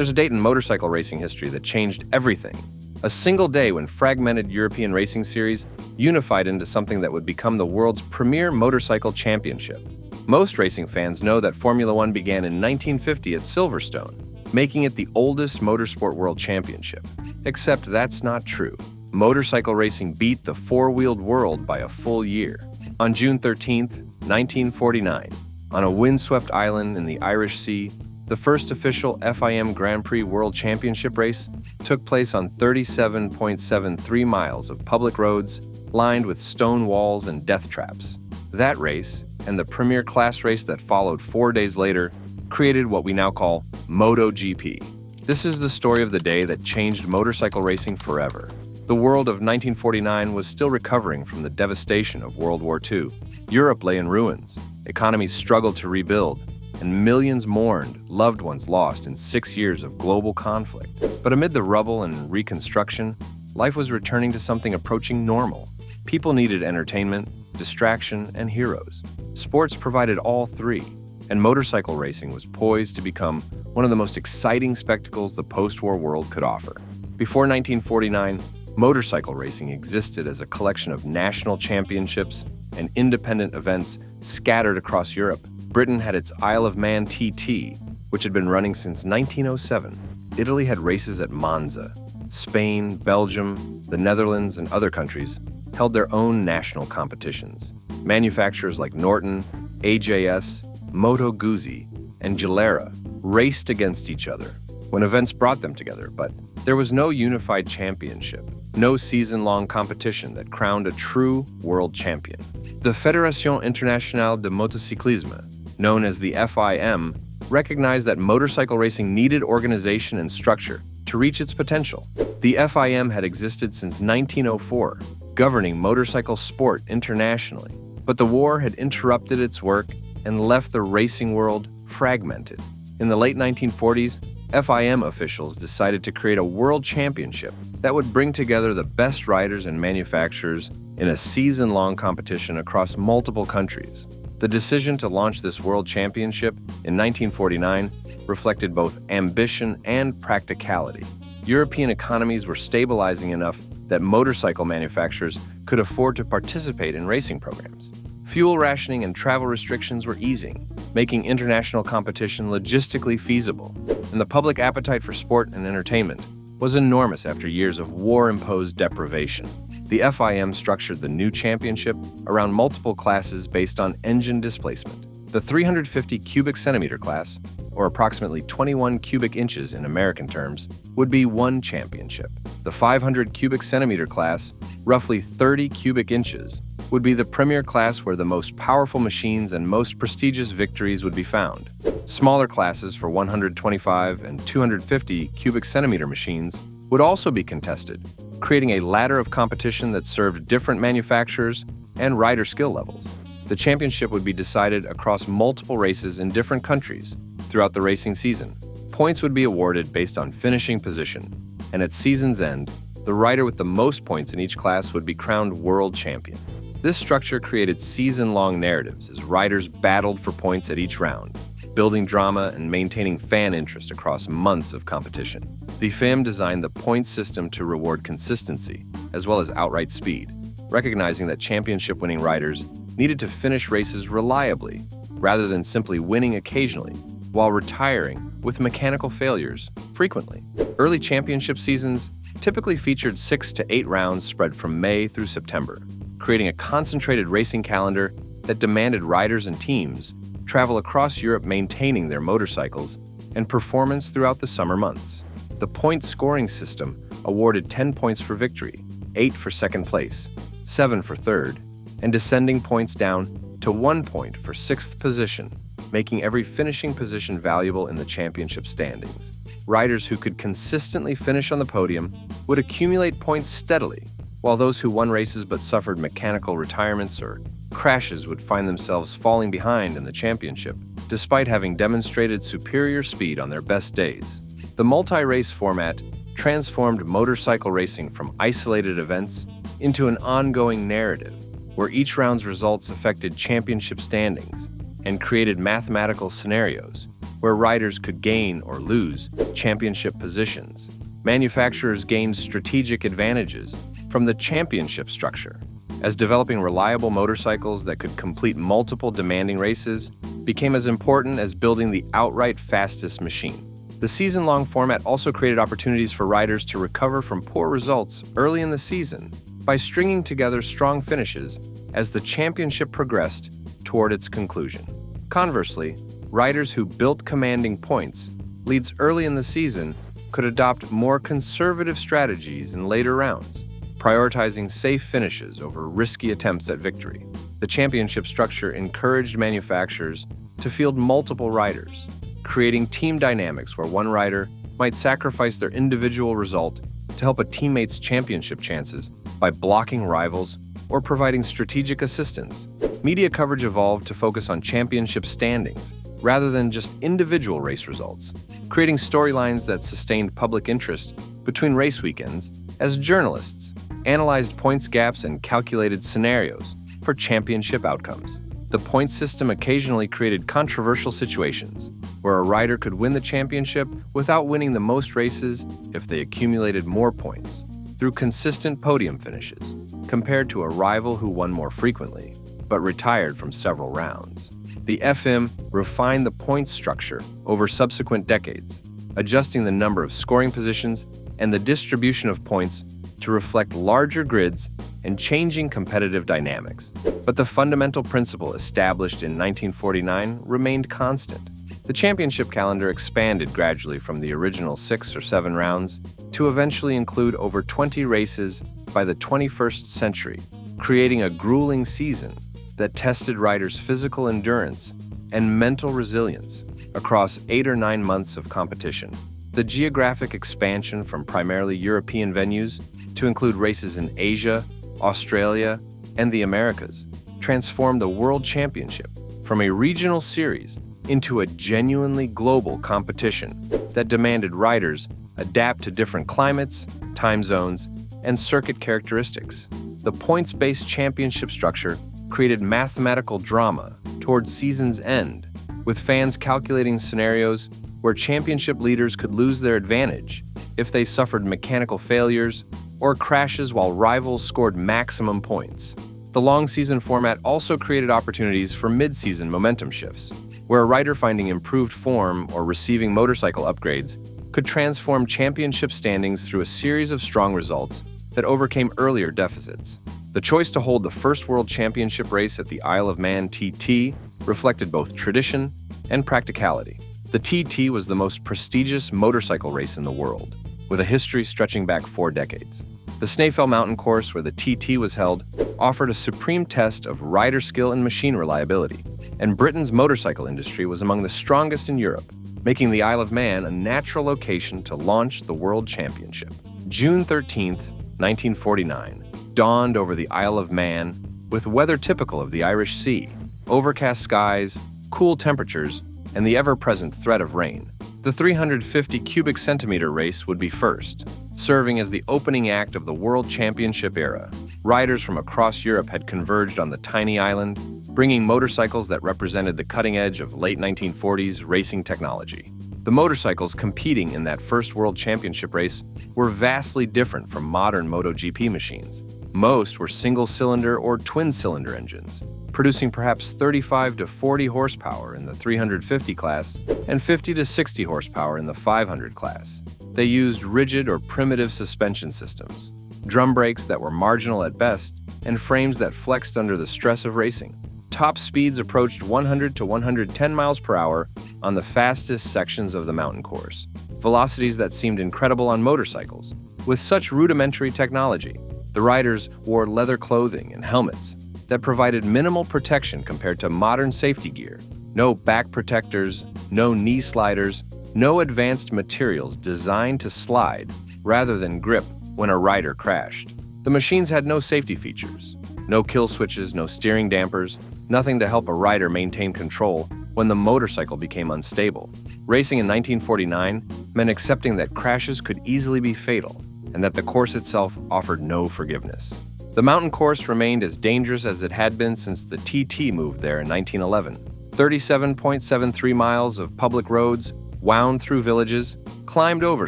There's a date in motorcycle racing history that changed everything. A single day when fragmented European racing series unified into something that would become the world's premier motorcycle championship. Most racing fans know that Formula One began in 1950 at Silverstone, making it the oldest motorsport world championship. Except that's not true. Motorcycle racing beat the four-wheeled world by a full year. On June 13, 1949, on a windswept island in the Irish Sea, the first official FIM Grand Prix World Championship race took place on 37.73 miles of public roads lined with stone walls and death traps. That race, and the premier class race that followed 4 days later, created what we now call MotoGP. This is the story of the day that changed motorcycle racing forever. The world of 1949 was still recovering from the devastation of World War II. Europe lay in ruins, economies struggled to rebuild, and millions mourned loved ones lost in 6 years of global conflict. But amid the rubble and reconstruction, life was returning to something approaching normal. People needed entertainment, distraction, and heroes. Sports provided all three, and motorcycle racing was poised to become one of the most exciting spectacles the post-war world could offer. Before 1949, motorcycle racing existed as a collection of national championships and independent events scattered across Europe. Britain had its Isle of Man TT, which had been running since 1907. Italy had races at Monza. Spain, Belgium, the Netherlands, and other countries held their own national competitions. Manufacturers like Norton, AJS, Moto Guzzi, and Gilera raced against each other when events brought them together, but there was no unified championship, no season-long competition that crowned a true world champion. The Fédération Internationale de Motocyclisme, known as the FIM, recognized that motorcycle racing needed organization and structure to reach its potential. The FIM had existed since 1904, governing motorcycle sport internationally, but the war had interrupted its work and left the racing world fragmented. In the late 1940s, FIM officials decided to create a world championship that would bring together the best riders and manufacturers in a season-long competition across multiple countries. The decision to launch this world championship in 1949 reflected both ambition and practicality. European economies were stabilizing enough that motorcycle manufacturers could afford to participate in racing programs. Fuel rationing and travel restrictions were easing, making international competition logistically feasible, and the public appetite for sport and entertainment was enormous after years of war-imposed deprivation. The FIM structured the new championship around multiple classes based on engine displacement. The 350 cubic centimeter class, or approximately 21 cubic inches in American terms, would be one championship. The 500 cubic centimeter class, roughly 30 cubic inches, would be the premier class where the most powerful machines and most prestigious victories would be found. Smaller classes for 125 and 250 cubic centimeter machines would also be contested, creating a ladder of competition that served different manufacturers and rider skill levels. The championship would be decided across multiple races in different countries throughout the racing season. Points would be awarded based on finishing position, and at season's end, the rider with the most points in each class would be crowned world champion. This structure created season-long narratives as riders battled for points at each round, building drama and maintaining fan interest across months of competition. The FIM designed the points system to reward consistency, as well as outright speed, recognizing that championship-winning riders needed to finish races reliably, rather than simply winning occasionally, while retiring with mechanical failures frequently. Early championship seasons typically featured 6 to 8 rounds spread from May through September, creating a concentrated racing calendar that demanded riders and teams travel across Europe maintaining their motorcycles and performance throughout the summer months. The point scoring system awarded 10 points for victory, 8 for second place, 7 for third, and descending points down to 1 point for sixth position, making every finishing position valuable in the championship standings. Riders who could consistently finish on the podium would accumulate points steadily, while those who won races but suffered mechanical retirements or crashes would find themselves falling behind in the championship, despite having demonstrated superior speed on their best days. The multi-race format transformed motorcycle racing from isolated events into an ongoing narrative, where each round's results affected championship standings and created mathematical scenarios where riders could gain or lose championship positions. Manufacturers gained strategic advantages from the championship structure, as developing reliable motorcycles that could complete multiple demanding races became as important as building the outright fastest machine. The season-long format also created opportunities for riders to recover from poor results early in the season by stringing together strong finishes as the championship progressed toward its conclusion. Conversely, riders who built commanding points leads early in the season could adopt more conservative strategies in later rounds, prioritizing safe finishes over risky attempts at victory. The championship structure encouraged manufacturers to field multiple riders, creating team dynamics where one rider might sacrifice their individual result to help a teammate's championship chances by blocking rivals or providing strategic assistance. Media coverage evolved to focus on championship standings rather than just individual race results, creating storylines that sustained public interest between race weekends as journalists analyzed points gaps and calculated scenarios for championship outcomes. The points system occasionally created controversial situations where a rider could win the championship without winning the most races if they accumulated more points through consistent podium finishes, compared to a rival who won more frequently but retired from several rounds. The FM refined the points structure over subsequent decades, adjusting the number of scoring positions and the distribution of points to reflect larger grids and changing competitive dynamics. But the fundamental principle established in 1949 remained constant. The championship calendar expanded gradually from the original 6 or 7 rounds to eventually include over 20 races by the 21st century, creating a grueling season that tested riders' physical endurance and mental resilience across 8 or 9 months of competition. The geographic expansion from primarily European venues to include races in Asia, Australia, and the Americas transformed the World Championship from a regional series into a genuinely global competition that demanded riders adapt to different climates, time zones, and circuit characteristics. The points-based championship structure created mathematical drama towards season's end, with fans calculating scenarios where championship leaders could lose their advantage if they suffered mechanical failures or crashes while rivals scored maximum points. The long season format also created opportunities for mid-season momentum shifts, where a rider finding improved form or receiving motorcycle upgrades could transform championship standings through a series of strong results that overcame earlier deficits. The choice to hold the first World Championship race at the Isle of Man TT reflected both tradition and practicality. The TT was the most prestigious motorcycle race in the world, with a history stretching back 4 decades. The Snaefell Mountain Course, where the TT was held, offered a supreme test of rider skill and machine reliability, and Britain's motorcycle industry was among the strongest in Europe, making the Isle of Man a natural location to launch the World Championship. June 13, 1949, dawned over the Isle of Man with weather typical of the Irish Sea, overcast skies, cool temperatures, and the ever-present threat of rain. The 350 cubic centimeter race would be first, serving as the opening act of the World Championship era. Riders from across Europe had converged on the tiny island, bringing motorcycles that represented the cutting edge of late 1940s racing technology. The motorcycles competing in that first World Championship race were vastly different from modern MotoGP machines. Most were single-cylinder or twin-cylinder engines, producing perhaps 35 to 40 horsepower in the 350 class and 50 to 60 horsepower in the 500 class. They used rigid or primitive suspension systems, drum brakes that were marginal at best, and frames that flexed under the stress of racing. Top speeds approached 100 to 110 miles per hour on the fastest sections of the mountain course, velocities that seemed incredible on motorcycles. With such rudimentary technology, the riders wore leather clothing and helmets that provided minimal protection compared to modern safety gear. No back protectors, no knee sliders, no advanced materials designed to slide rather than grip when a rider crashed. The machines had no safety features, no kill switches, no steering dampers, nothing to help a rider maintain control when the motorcycle became unstable. Racing in 1949 meant accepting that crashes could easily be fatal and that the course itself offered no forgiveness. The mountain course remained as dangerous as it had been since the TT moved there in 1911. 37.73 miles of public roads wound through villages, climbed over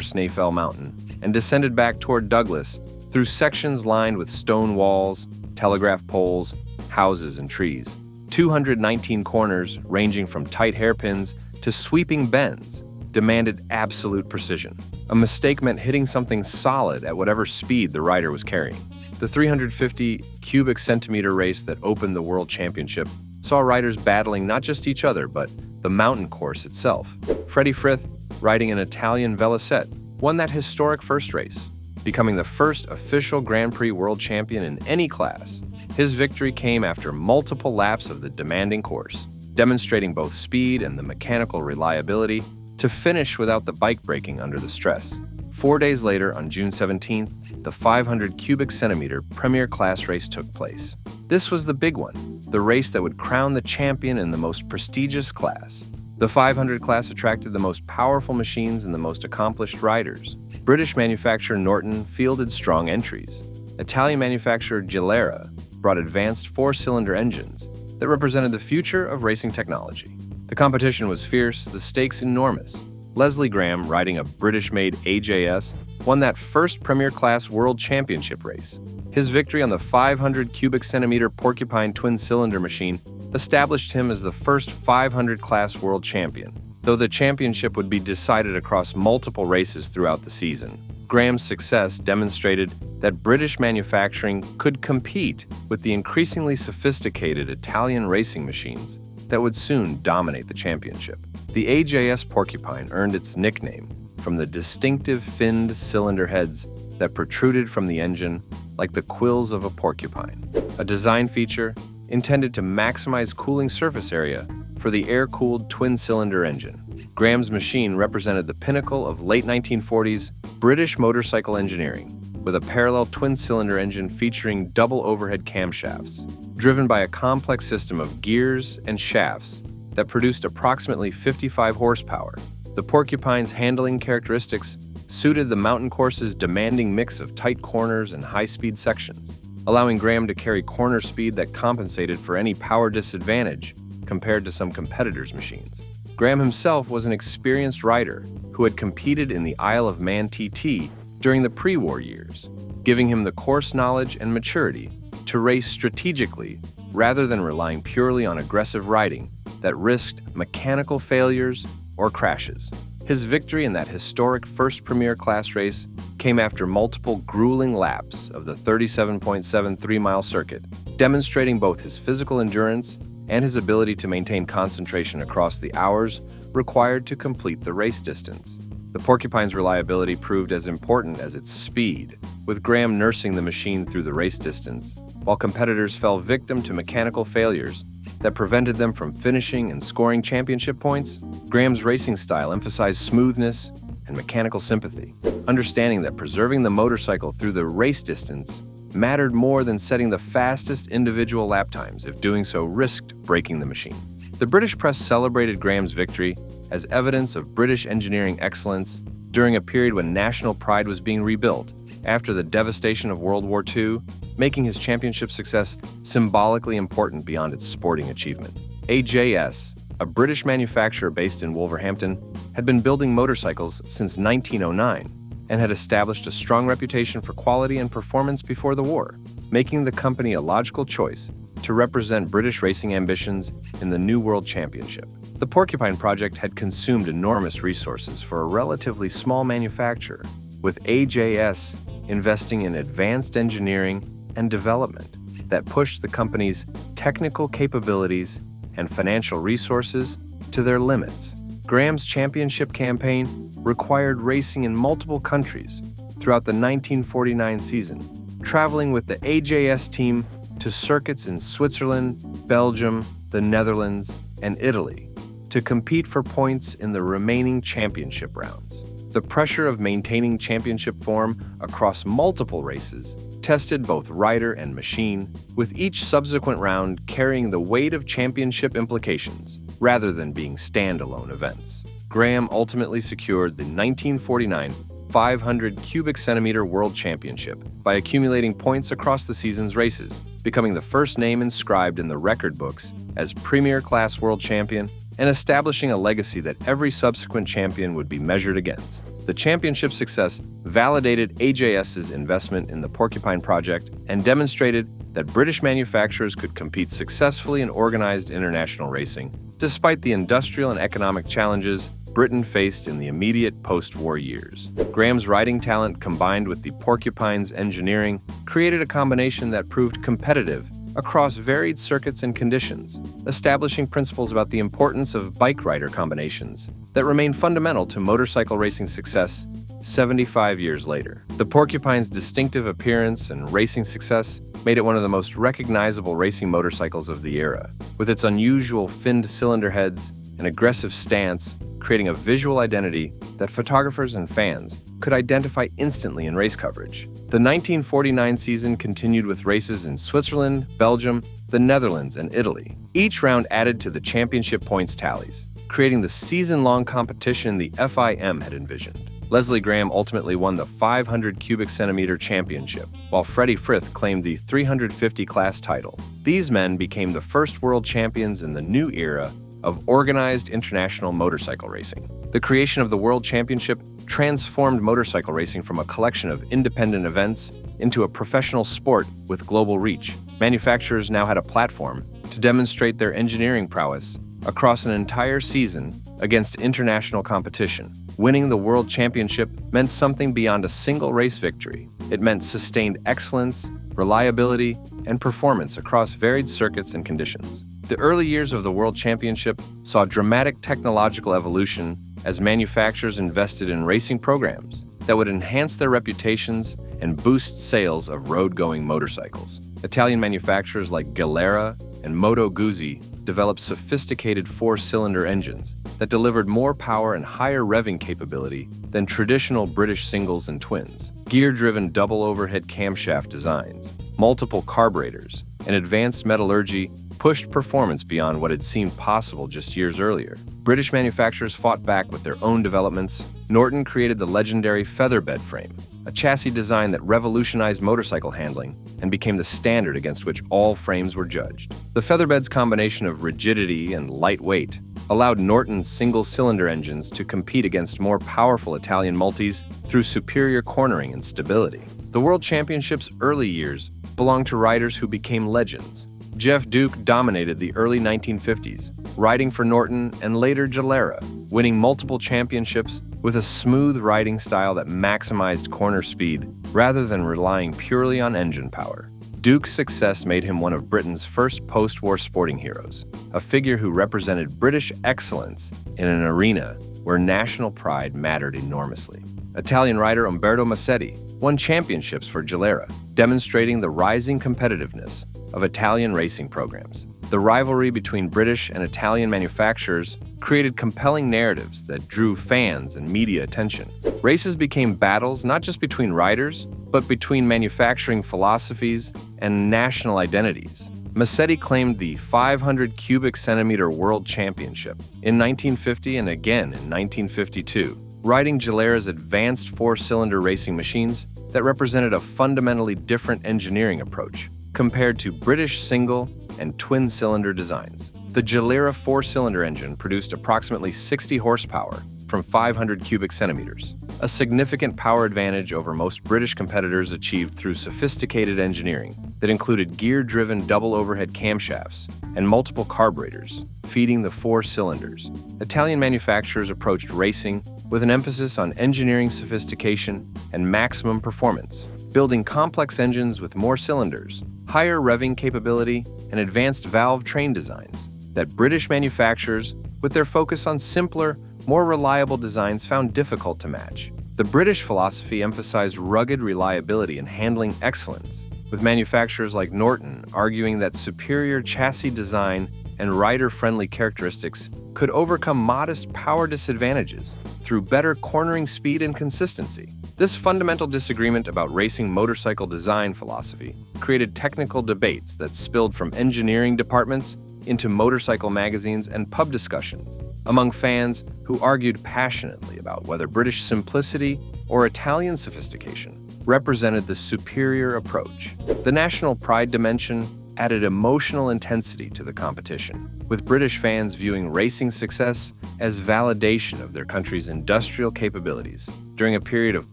Snaefell Mountain, and descended back toward Douglas through sections lined with stone walls, telegraph poles, houses, and trees. 219 corners, ranging from tight hairpins to sweeping bends, demanded absolute precision. A mistake meant hitting something solid at whatever speed the rider was carrying. The 350 cubic centimeter race that opened the World Championship saw riders battling not just each other, but the mountain course itself. Freddie Frith, riding an Italian Velocette, won that historic first race, becoming the first official Grand Prix world champion in any class. His victory came after multiple laps of the demanding course, demonstrating both speed and the mechanical reliability to finish without the bike breaking under the stress. 4 days later, on June 17th, the 500 cubic centimeter Premier Class race took place. This was the big one, the race that would crown the champion in the most prestigious class. The 500 class attracted the most powerful machines and the most accomplished riders. British manufacturer Norton fielded strong entries. Italian manufacturer Gilera brought advanced four-cylinder engines that represented the future of racing technology. The competition was fierce, the stakes enormous. Leslie Graham, riding a British-made AJS, won that first Premier Class World Championship race. His victory on the 500 cubic centimeter Porcupine twin-cylinder machine established him as the first 500 class world champion, though the championship would be decided across multiple races throughout the season. Graham's success demonstrated that British manufacturing could compete with the increasingly sophisticated Italian racing machines that would soon dominate the championship. The AJS Porcupine earned its nickname from the distinctive finned cylinder heads that protruded from the engine like the quills of a porcupine, a design feature intended to maximize cooling surface area for the air-cooled twin-cylinder engine. Graham's machine represented the pinnacle of late 1940s British motorcycle engineering, with a parallel twin-cylinder engine featuring double overhead camshafts, driven by a complex system of gears and shafts that produced approximately 55 horsepower. The Porcupine's handling characteristics suited the mountain course's demanding mix of tight corners and high-speed sections, allowing Graham to carry corner speed that compensated for any power disadvantage compared to some competitors' machines. Graham himself was an experienced rider who had competed in the Isle of Man TT during the pre-war years, giving him the course knowledge and maturity to race strategically rather than relying purely on aggressive riding that risked mechanical failures or crashes. His victory in that historic first Premier Class race came after multiple grueling laps of the 37.73-mile circuit, demonstrating both his physical endurance and his ability to maintain concentration across the hours required to complete the race distance. The Porcupine's reliability proved as important as its speed, with Graham nursing the machine through the race distance, while competitors fell victim to mechanical failures that prevented them from finishing and scoring championship points. Graham's racing style emphasized smoothness and mechanical sympathy, understanding that preserving the motorcycle through the race distance mattered more than setting the fastest individual lap times if doing so risked breaking the machine. The British press celebrated Graham's victory as evidence of British engineering excellence during a period when national pride was being rebuilt after the devastation of World War II, making his championship success symbolically important beyond its sporting achievement. AJS, a British manufacturer based in Wolverhampton, had been building motorcycles since 1909 and had established a strong reputation for quality and performance before the war, making the company a logical choice to represent British racing ambitions in the new World Championship. The Porcupine project had consumed enormous resources for a relatively small manufacturer, with AJS investing in advanced engineering and development that pushed the company's technical capabilities and financial resources to their limits. Graham's championship campaign required racing in multiple countries throughout the 1949 season, traveling with the AJS team to circuits in Switzerland, Belgium, the Netherlands, and Italy to compete for points in the remaining championship rounds. The pressure of maintaining championship form across multiple races tested both rider and machine, with each subsequent round carrying the weight of championship implications rather than being standalone events. Graham ultimately secured the 1949 500 cubic centimeter world championship by accumulating points across the season's races, becoming the first name inscribed in the record books as premier class world champion and establishing a legacy that every subsequent champion would be measured against. The championship success validated AJS's investment in the Porcupine project and demonstrated that British manufacturers could compete successfully in organized international racing, despite the industrial and economic challenges Britain faced in the immediate post-war years. Graham's riding talent combined with the Porcupine's engineering created a combination that proved competitive across varied circuits and conditions, establishing principles about the importance of bike-rider combinations that remain fundamental to motorcycle racing success 75 years later. The Porcupine's distinctive appearance and racing success made it one of the most recognizable racing motorcycles of the era, with its unusual finned cylinder heads and aggressive stance creating a visual identity that photographers and fans could identify instantly in race coverage. The 1949 season continued with races in Switzerland, Belgium, the Netherlands, and Italy. Each round added to the championship points tallies, creating the season-long competition the FIM had envisioned. Leslie Graham ultimately won the 500 cubic centimeter championship, while Freddie Frith claimed the 350 class title. These men became the first world champions in the new era of organized international motorcycle racing. The creation of the World Championship transformed motorcycle racing from a collection of independent events into a professional sport with global reach. Manufacturers now had a platform to demonstrate their engineering prowess across an entire season against international competition. Winning the World Championship meant something beyond a single race victory. It meant sustained excellence, reliability, and performance across varied circuits and conditions. The early years of the World Championship saw dramatic technological evolution as manufacturers invested in racing programs that would enhance their reputations and boost sales of road-going motorcycles. Italian manufacturers like Galera and Moto Guzzi developed sophisticated four-cylinder engines that delivered more power and higher revving capability than traditional British singles and twins. Gear-driven double overhead camshaft designs, multiple carburetors, and advanced metallurgy pushed performance beyond what had seemed possible just years earlier. British manufacturers fought back with their own developments. Norton created the legendary featherbed frame, a chassis design that revolutionized motorcycle handling and became the standard against which all frames were judged. The featherbed's combination of rigidity and lightweight allowed Norton's single-cylinder engines to compete against more powerful Italian multis through superior cornering and stability. The World Championship's early years belonged to riders who became legends. Jeff Duke dominated the early 1950s, riding for Norton and later Galera, winning multiple championships with a smooth riding style that maximized corner speed rather than relying purely on engine power. Duke's success made him one of Britain's first post-war sporting heroes, a figure who represented British excellence in an arena where national pride mattered enormously. Italian rider Umberto Massetti won championships for Galera, demonstrating the rising competitiveness of Italian racing programs. The rivalry between British and Italian manufacturers created compelling narratives that drew fans and media attention. Races became battles not just between riders, but between manufacturing philosophies and national identities. Massetti claimed the 500 cubic centimeter world championship in 1950 and again in 1952, riding Galera's advanced four-cylinder racing machines that represented a fundamentally different engineering approach compared to British single and twin-cylinder designs. The Galera four-cylinder engine produced approximately 60 horsepower from 500 cubic centimeters, a significant power advantage over most British competitors achieved through sophisticated engineering that included gear-driven double overhead camshafts and multiple carburetors feeding the four cylinders. Italian manufacturers approached racing with an emphasis on engineering sophistication and maximum performance, building complex engines with more cylinders, higher revving capability, and advanced valve train designs that British manufacturers, with their focus on simpler, more reliable designs, found difficult to match. The British philosophy emphasized rugged reliability and handling excellence, with manufacturers like Norton arguing that superior chassis design and rider-friendly characteristics could overcome modest power disadvantages through better cornering speed and consistency. This fundamental disagreement about racing motorcycle design philosophy created technical debates that spilled from engineering departments into motorcycle magazines and pub discussions, among fans who argued passionately about whether British simplicity or Italian sophistication represented the superior approach. The national pride dimension added emotional intensity to the competition, with British fans viewing racing success as validation of their country's industrial capabilities during a period of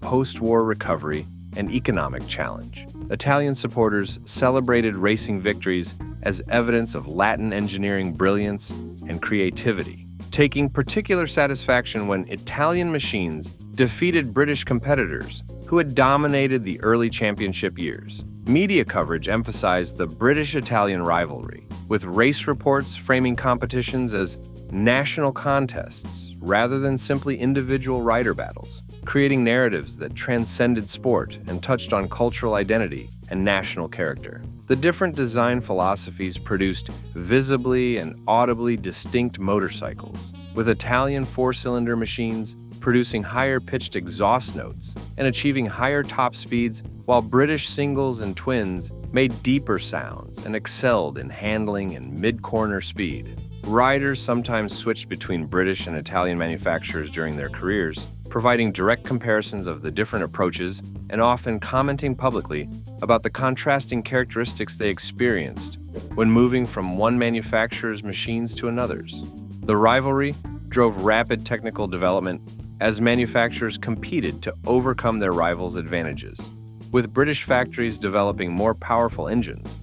post-war recovery and economic challenge. Italian supporters celebrated racing victories as evidence of Latin engineering brilliance and creativity, taking particular satisfaction when Italian machines defeated British competitors who had dominated the early championship years. Media coverage emphasized the British-Italian rivalry, with race reports framing competitions as national contests rather than simply individual rider battles, creating narratives that transcended sport and touched on cultural identity and national character. The different design philosophies produced visibly and audibly distinct motorcycles, with Italian four-cylinder machines producing higher-pitched exhaust notes and achieving higher top speeds, while British singles and twins made deeper sounds and excelled in handling and mid-corner speed. Riders sometimes switched between British and Italian manufacturers during their careers, providing direct comparisons of the different approaches and often commenting publicly about the contrasting characteristics they experienced when moving from one manufacturer's machines to another's. The rivalry drove rapid technical development as manufacturers competed to overcome their rivals' advantages, with British factories developing more powerful engines,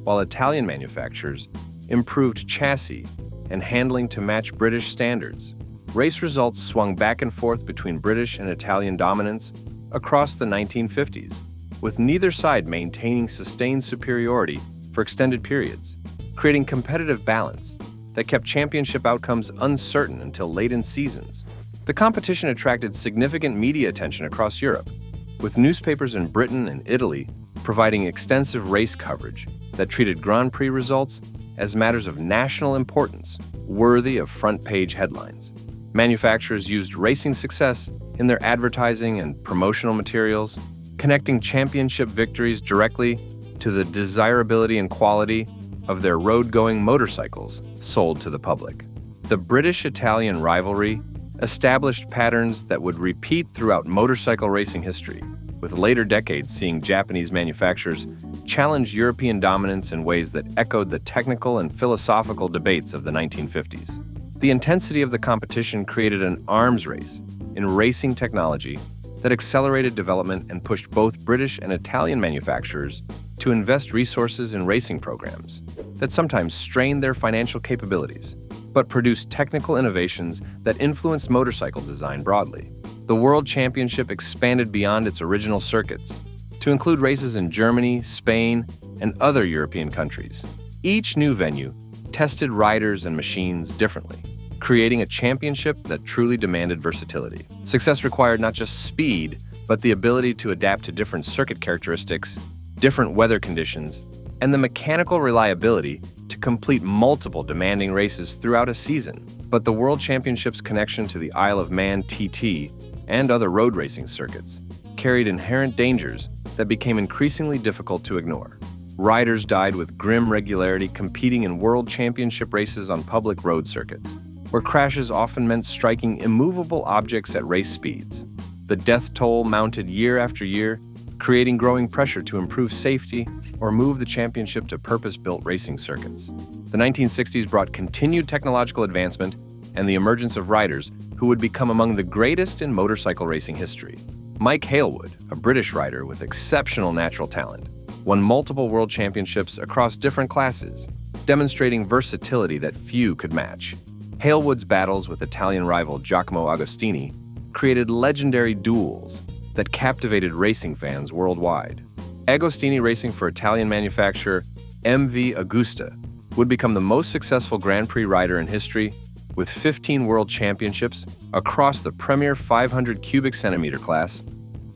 while Italian manufacturers improved chassis and handling to match British standards. Race results swung back and forth between British and Italian dominance across the 1950s, with neither side maintaining sustained superiority for extended periods, creating competitive balance that kept championship outcomes uncertain until late in seasons. The competition attracted significant media attention across Europe, with newspapers in Britain and Italy providing extensive race coverage that treated Grand Prix results as matters of national importance, worthy of front-page headlines. Manufacturers used racing success in their advertising and promotional materials, connecting championship victories directly to the desirability and quality of their road-going motorcycles sold to the public. The British-Italian rivalry established patterns that would repeat throughout motorcycle racing history, with later decades seeing Japanese manufacturers challenge European dominance in ways that echoed the technical and philosophical debates of the 1950s. The intensity of the competition created an arms race in racing technology that accelerated development and pushed both British and Italian manufacturers to invest resources in racing programs that sometimes strained their financial capabilities, but produced technical innovations that influenced motorcycle design broadly. The World Championship expanded beyond its original circuits to include races in Germany, Spain, and other European countries. Each new venue tested riders and machines differently, creating a championship that truly demanded versatility. Success required not just speed, but the ability to adapt to different circuit characteristics, different weather conditions, and the mechanical reliability to complete multiple demanding races throughout a season. But the World Championship's connection to the Isle of Man TT and other road racing circuits carried inherent dangers that became increasingly difficult to ignore. Riders died with grim regularity competing in World Championship races on public road circuits, where crashes often meant striking immovable objects at race speeds. The death toll mounted year after year, creating growing pressure to improve safety or move the championship to purpose-built racing circuits. The 1960s brought continued technological advancement and the emergence of riders who would become among the greatest in motorcycle racing history. Mike Hailwood, a British rider with exceptional natural talent, won multiple world championships across different classes, demonstrating versatility that few could match. Hailwood's battles with Italian rival Giacomo Agostini created legendary duels that captivated racing fans worldwide. Agostini, racing for Italian manufacturer MV Agusta, would become the most successful Grand Prix rider in history, with 15 world championships across the premier 500 cubic centimeter class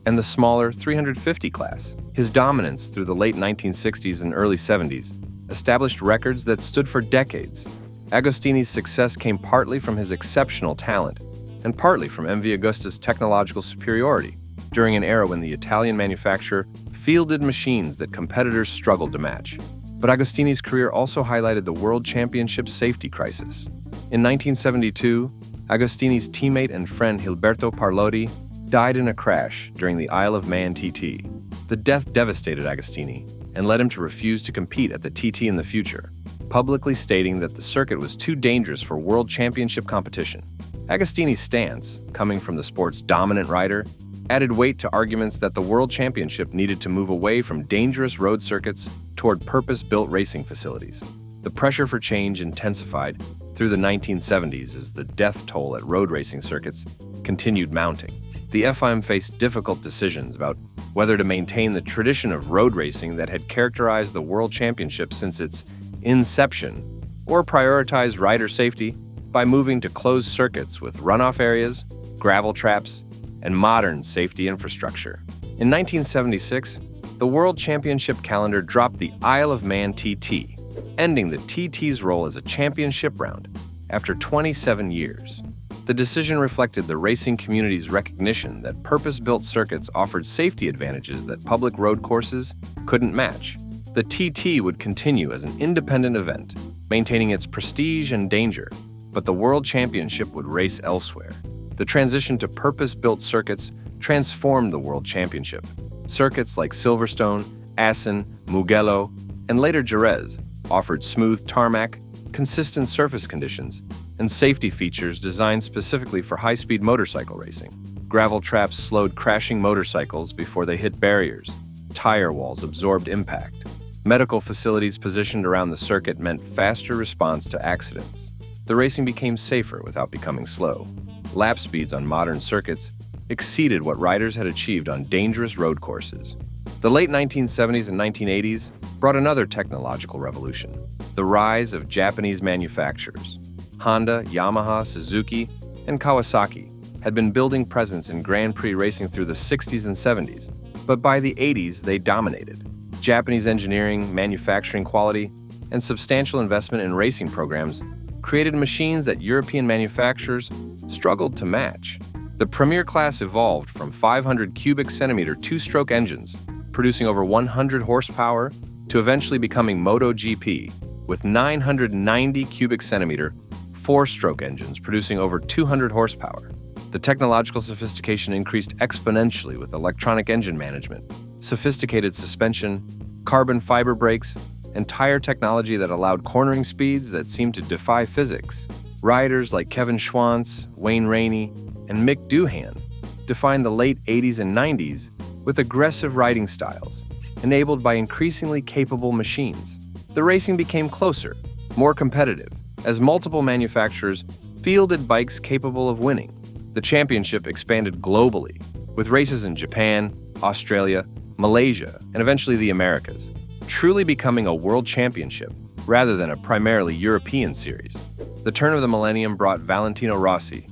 and the smaller 350 class. His dominance through the late 1960s and early 70s established records that stood for decades. Agostini's success came partly from his exceptional talent and partly from MV Agusta's technological superiority during an era when the Italian manufacturer fielded machines that competitors struggled to match. But Agostini's career also highlighted the World Championship safety crisis. In 1972, Agostini's teammate and friend Gilberto Parlotti died in a crash during the Isle of Man TT. The death devastated Agostini and led him to refuse to compete at the TT in the future, publicly stating that the circuit was too dangerous for world championship competition. Agostini's stance, coming from the sport's dominant rider, added weight to arguments that the world championship needed to move away from dangerous road circuits toward purpose-built racing facilities. The pressure for change intensified through the 1970s as the death toll at road racing circuits continued mounting. The FIM faced difficult decisions about whether to maintain the tradition of road racing that had characterized the World Championship since its inception, or prioritize rider safety by moving to closed circuits with runoff areas, gravel traps, and modern safety infrastructure. In 1976, the World Championship calendar dropped the Isle of Man TT, ending the TT's role as a championship round after 27 years. The decision reflected the racing community's recognition that purpose-built circuits offered safety advantages that public road courses couldn't match. The TT would continue as an independent event, maintaining its prestige and danger, but the World Championship would race elsewhere. The transition to purpose-built circuits transformed the World Championship. Circuits like Silverstone, Assen, Mugello, and later Jerez offered smooth tarmac, consistent surface conditions, and safety features designed specifically for high-speed motorcycle racing. Gravel traps slowed crashing motorcycles before they hit barriers. Tire walls absorbed impact. Medical facilities positioned around the circuit meant faster response to accidents. The racing became safer without becoming slow. Lap speeds on modern circuits exceeded what riders had achieved on dangerous road courses. The late 1970s and 1980s brought another technological revolution: the rise of Japanese manufacturers. Honda, Yamaha, Suzuki, and Kawasaki had been building presence in Grand Prix racing through the 60s and 70s, but by the 80s they dominated. Japanese engineering, manufacturing quality, and substantial investment in racing programs created machines that European manufacturers struggled to match. The Premier class evolved from 500 cubic centimeter two-stroke engines, producing over 100 horsepower, to eventually becoming MotoGP, with 990 cubic centimeter four-stroke engines producing over 200 horsepower. The technological sophistication increased exponentially with electronic engine management, sophisticated suspension, carbon fiber brakes, and tire technology that allowed cornering speeds that seemed to defy physics. Riders like Kevin Schwantz, Wayne Rainey, and Mick Doohan defined the late 80s and 90s with aggressive riding styles, enabled by increasingly capable machines. The racing became closer, more competitive, as multiple manufacturers fielded bikes capable of winning. The championship expanded globally, with races in Japan, Australia, Malaysia, and eventually the Americas, truly becoming a world championship rather than a primarily European series. The turn of the millennium brought Valentino Rossi,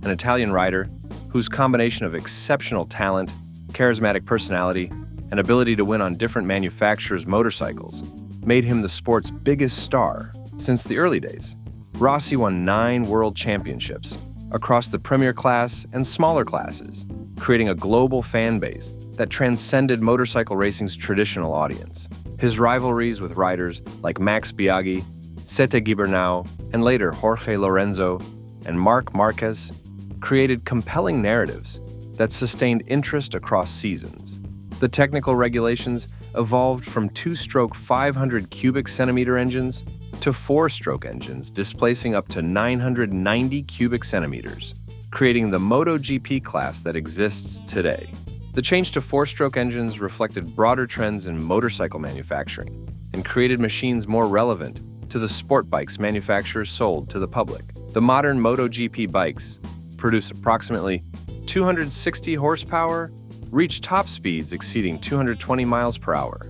an Italian rider whose combination of exceptional talent, charismatic personality, and ability to win on different manufacturers' motorcycles made him the sport's biggest star since the early days. Rossi won 9 world championships across the Premier class and smaller classes, creating a global fan base that transcended motorcycle racing's traditional audience. His rivalries with riders like Max Biaggi, Sete Gibernau, and later Jorge Lorenzo and Marc Marquez created compelling narratives that sustained interest across seasons. The technical regulations evolved from two-stroke 500 cubic centimeter engines to four-stroke engines displacing up to 990 cubic centimeters, creating the MotoGP class that exists today. The change to four-stroke engines reflected broader trends in motorcycle manufacturing and created machines more relevant to the sport bikes manufacturers sold to the public. The modern MotoGP bikes produce approximately 260 horsepower, reach top speeds exceeding 220 miles per hour,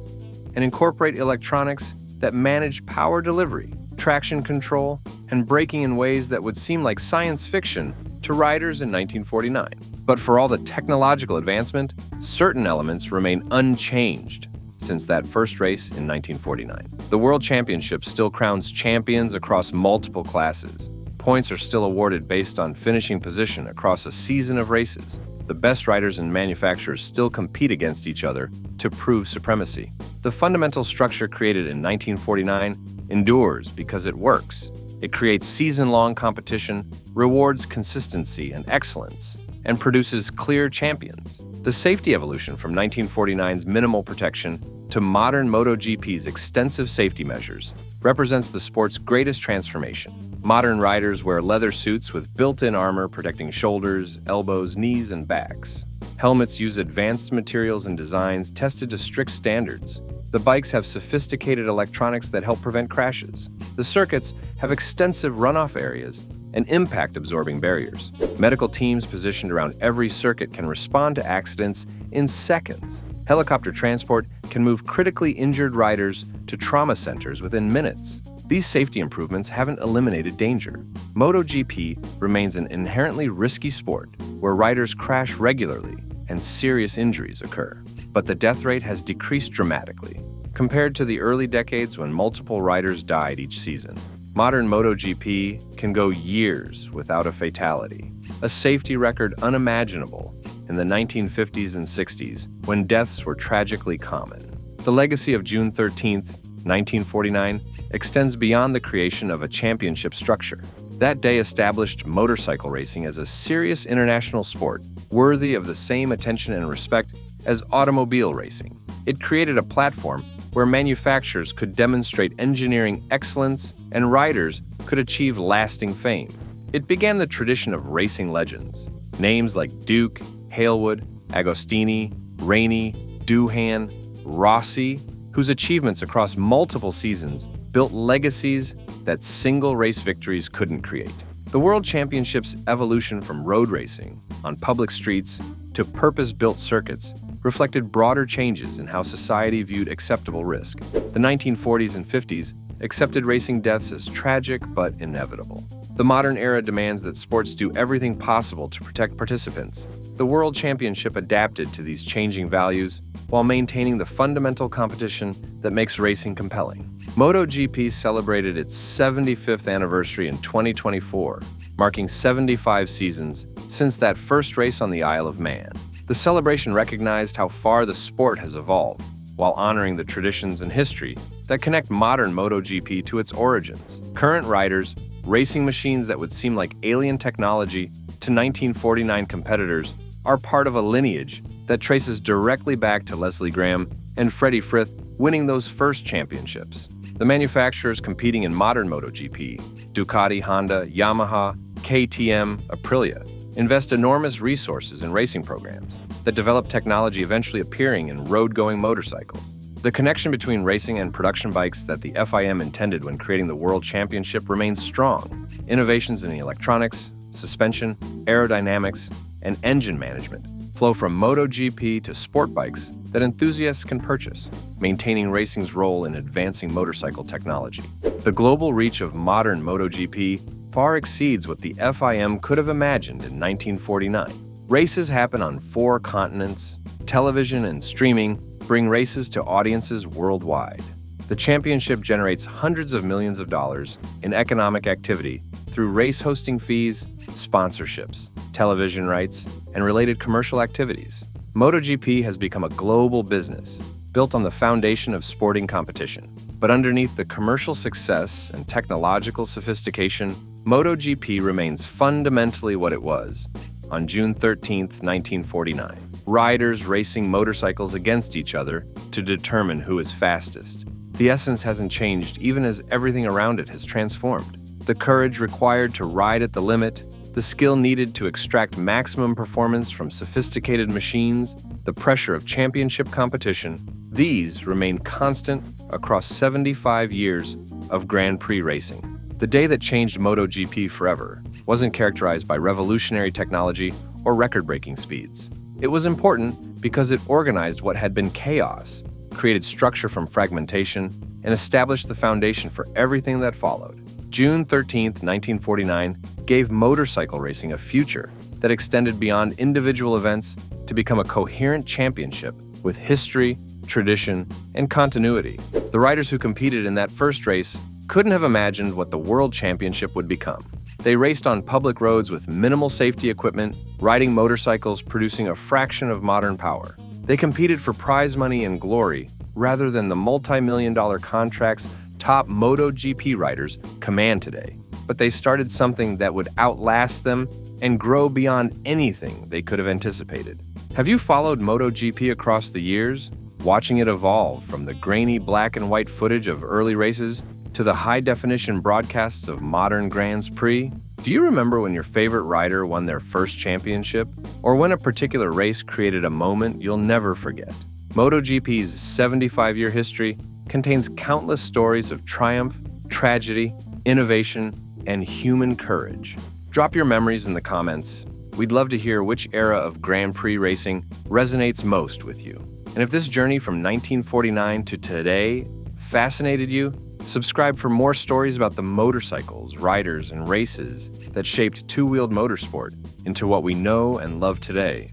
and incorporate electronics that manage power delivery, traction control, and braking in ways that would seem like science fiction to riders in 1949. But for all the technological advancement, certain elements remain unchanged since that first race in 1949. The World Championship still crowns champions across multiple classes. Points are still awarded based on finishing position across a season of races. The best riders and manufacturers still compete against each other to prove supremacy. The fundamental structure created in 1949 endures because it works. It creates season-long competition, rewards consistency and excellence, and produces clear champions. The safety evolution from 1949's minimal protection to modern MotoGP's extensive safety measures represents the sport's greatest transformation. Modern riders wear leather suits with built-in armor protecting shoulders, elbows, knees, and backs. Helmets use advanced materials and designs tested to strict standards. The bikes have sophisticated electronics that help prevent crashes. The circuits have extensive runoff areas and impact-absorbing barriers. Medical teams positioned around every circuit can respond to accidents in seconds. Helicopter transport can move critically injured riders to trauma centers within minutes. These safety improvements haven't eliminated danger. MotoGP remains an inherently risky sport where riders crash regularly and serious injuries occur. But the death rate has decreased dramatically. Compared to the early decades when multiple riders died each season, modern MotoGP can go years without a fatality, a safety record unimaginable in the 1950s and 60s when deaths were tragically common. The legacy of June 13, 1949, extends beyond the creation of a championship structure. That day established motorcycle racing as a serious international sport, worthy of the same attention and respect as automobile racing. It created a platform where manufacturers could demonstrate engineering excellence and riders could achieve lasting fame. It began the tradition of racing legends. Names like Duke, Halewood, Agostini, Rainey, Doohan, Rossi, whose achievements across multiple seasons built legacies that single race victories couldn't create. The World Championship's evolution from road racing on public streets to purpose-built circuits reflected broader changes in how society viewed acceptable risk. The 1940s and 50s accepted racing deaths as tragic but inevitable. The modern era demands that sports do everything possible to protect participants. The World Championship adapted to these changing values while maintaining the fundamental competition that makes racing compelling. MotoGP celebrated its 75th anniversary in 2024, marking 75 seasons since that first race on the Isle of Man. The celebration recognized how far the sport has evolved, while honoring the traditions and history that connect modern MotoGP to its origins. Current riders, racing machines that would seem like alien technology to 1949 competitors, are part of a lineage that traces directly back to Leslie Graham and Freddie Frith winning those first championships. The manufacturers competing in modern MotoGP, Ducati, Honda, Yamaha, KTM, Aprilia, invest enormous resources in racing programs that develop technology eventually appearing in road-going motorcycles. The connection between racing and production bikes that the FIM intended when creating the World Championship remains strong. Innovations in electronics, suspension, aerodynamics, and engine management flow from MotoGP to sport bikes that enthusiasts can purchase, maintaining racing's role in advancing motorcycle technology. The global reach of modern MotoGP far exceeds what the FIM could have imagined in 1949. Races happen on 4 continents. Television and streaming bring races to audiences worldwide. The championship generates hundreds of millions of dollars in economic activity through race hosting fees, sponsorships, television rights, and related commercial activities. MotoGP has become a global business, built on the foundation of sporting competition. But underneath the commercial success and technological sophistication, MotoGP remains fundamentally what it was on June 13, 1949. Riders racing motorcycles against each other to determine who is fastest. The essence hasn't changed even as everything around it has transformed. The courage required to ride at the limit, the skill needed to extract maximum performance from sophisticated machines, the pressure of championship competition, these remain constant across 75 years of Grand Prix racing. The day that changed MotoGP forever wasn't characterized by revolutionary technology or record-breaking speeds. It was important because it organized what had been chaos, created structure from fragmentation, and established the foundation for everything that followed. June 13, 1949, gave motorcycle racing a future that extended beyond individual events to become a coherent championship with history, tradition, and continuity. The riders who competed in that first race couldn't have imagined what the World Championship would become. They raced on public roads with minimal safety equipment, riding motorcycles producing a fraction of modern power. They competed for prize money and glory rather than the multi-million-dollar contracts top MotoGP riders command today. but they started something that would outlast them and grow beyond anything they could have anticipated. Have you followed MotoGP across the years, watching it evolve from the grainy black and white footage of early races to the high-definition broadcasts of modern Grands Prix? Do you remember when your favorite rider won their first championship, or when a particular race created a moment you'll never forget? MotoGP's 75-year history contains countless stories of triumph, tragedy, innovation, and human courage. Drop your memories in the comments. We'd love to hear which era of Grand Prix racing resonates most with you. And if this journey from 1949 to today fascinated you, subscribe for more stories about the motorcycles, riders, and races that shaped two-wheeled motorsport into what we know and love today.